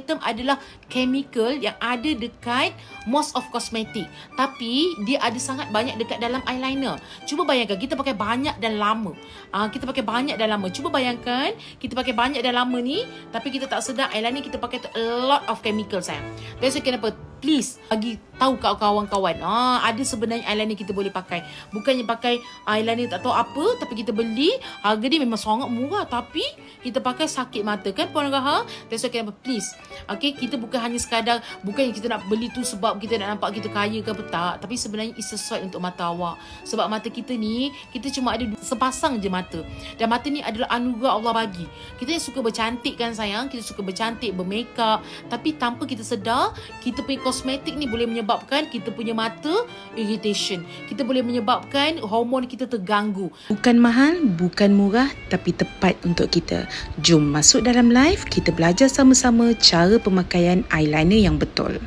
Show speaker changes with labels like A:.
A: item adalah chemical yang ada dekat most of cosmetic, tapi dia ada sangat banyak dekat dalam eyeliner. Cuba bayangkan kita pakai banyak dan lama. Cuba bayangkan kita pakai banyak dan lama ni, tapi kita tak sedar eyeliner kita pakai tu a lot of chemical sayang. That's why kenapa please bagi tahu kat kawan-kawan, ada sebenarnya eyeliner kita boleh pakai. Bukannya pakai eyeliner tak tahu apa, tapi kita beli harga dia memang sangat murah, tapi kita pakai sakit mata kan Puan Raha. That's why kenapa please, okay, kita bukan hanya sekadar, bukan kita nak beli tu sebab kita nak nampak kita kaya ke apa, tak. Tapi sebenarnya it's sesuai untuk mata awak. Sebab mata kita ni, kita cuma ada sepasang je mata, dan mata ni adalah anugerah Allah bagi. Kita yang suka bercantik kan sayang, kita suka bercantik, bermakeup, tapi tanpa kita sedar, kita punya kosmetik ni boleh menyebabkan kita punya mata irritation. Kita boleh menyebabkan hormon kita terganggu.
B: Bukan mahal, bukan murah, tapi tepat untuk kita. Jom masuk dalam live, kita belajar sama-sama cara pemakaian eyeliner yang betul.